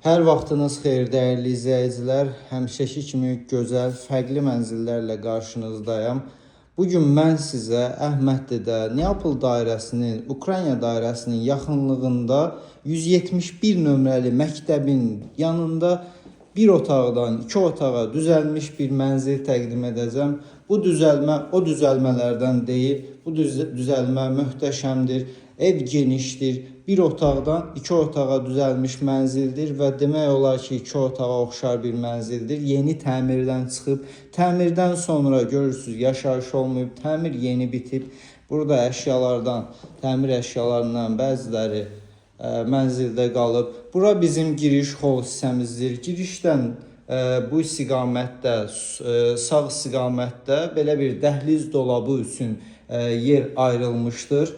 Hər vaxtınız xeyir, dəyərli izləyicilər. Həmişəki kimi gözəl, fərqli mənzillərlə qarşınızdayım. Bugün mən sizə Əhmədlidə Neapol dairəsinin, Ukrayna dairəsinin yaxınlığında 171 nömrəli məktəbin yanında bir otaqdan iki otağa düzəlmiş bir mənzil təqdim edəcəm. Bu düzəlmə o düzəlmələrdən deyil. Bu düzəlmə möhtəşəmdir. Ev genişdir. Bir otaqdan iki otağa düzəlmiş mənzildir və demək olar ki, iki otağa oxşar bir mənzildir. Yeni təmirdən çıxıb, təmirdən sonra görürsüz yaşayış olmayıb, təmir yeni bitib. Burada əşyalardan, təmir əşyalarından bəziləri mənzildə qalıb. Bura bizim giriş hol hissəmizdir. Girişdən bu istiqamətdə, sağ istiqamətdə belə bir dəhliz dolabı üçün yer ayrılmışdır.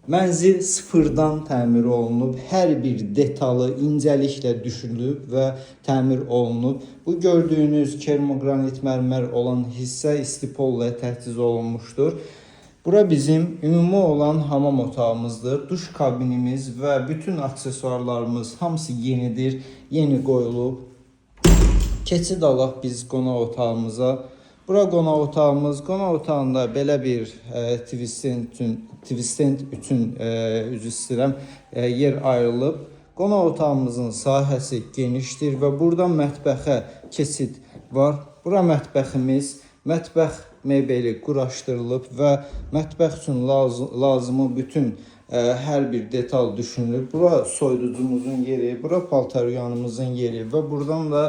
Mənzil sıfırdan təmir olunub, hər bir detalı incəliklə düşünülüb və təmir olunub. Bu gördüyünüz kermogranit mərmər olan hissə istipolla təchiz olunmuşdur. Bura bizim ümumi olan hamam otağımızdır. Duş kabinimiz və bütün aksesuarlarımız hamısı yenidir, yeni qoyulub. Keçid alaq biz qonaq otağımıza. Bura qonaq otağımız. Qonaq otağında belə bir Twistent üçün üzr istəyirəm, yer ayrılıb. Qonaq otağımızın sahəsi genişdir və burada mətbəxə keçid var. Bura mətbəximiz, mətbəx mebeli quraşdırılıb və mətbəx üçün lazımı bütün hər bir detal düşünülüb. Bura soyuducumuzun yeri, bura paltaryanımızın yeri və buradan da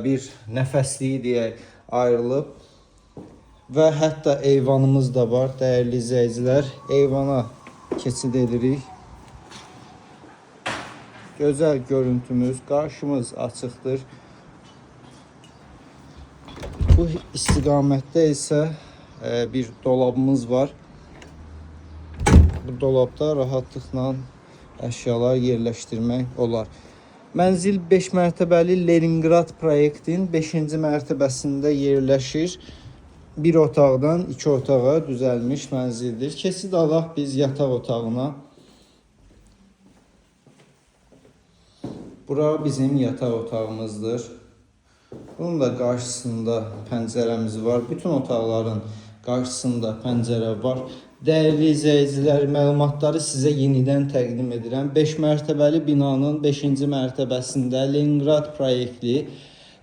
bir nəfəsliyi deyək ayrılıb. Və hətta eyvanımız da var, dəyərli izləyicilər. Eyvana keçid edirik. Gözəl görüntümüz, qarşımız açıqdır. Bu istiqamətdə isə bir dolabımız var. Bu dolabda rahatlıqla əşyalar yerləşdirmək olar. Mənzil 5 mərtəbəli Leningrad proyektin 5-ci mərtəbəsində yerləşir. Bir otaqdan iki otağa düzəlmiş mənzildir. Keçid alaq biz yataq otağına. Bura bizim yataq otağımızdır. Bunun da qarşısında pəncərəmiz var. Bütün otaqların qarşısında pəncərə var. Dəyərli izləyicilər, məlumatları sizə yenidən təqdim edirəm. 5 mərtəbəli binanın 5-ci mərtəbəsində Leningrad proyektli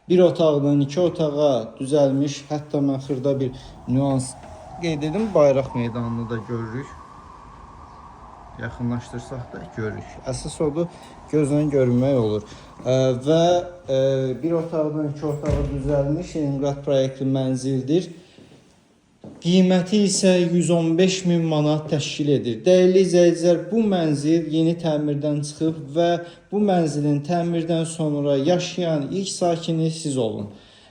bir otaqdan iki otağa düzəlmiş, hətta mən xırda bir nüans qeyd edim, bayraq meydanını da görürük. Yaxınlaşdırsaq da görürük. Əsas odur, gözlə görünmək olur. Və bir otaqdan iki otağa düzəlmiş Leningrad proyektli mənzildir. Qiyməti isə 115.000 manat təşkil edir. Dəyərli izləyicilər, bu mənzil yeni təmirdən çıxıb və bu mənzilin təmirdən sonra yaşayan ilk sakini siz olun.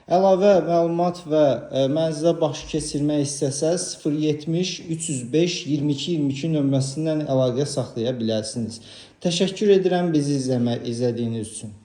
Əlavə məlumat və mənzilə baş keçirmək istəsəz 070 305 22 22 nömrəsindən əlaqə saxlaya bilərsiniz. Təşəkkür edirəm bizi izlədiyiniz üçün.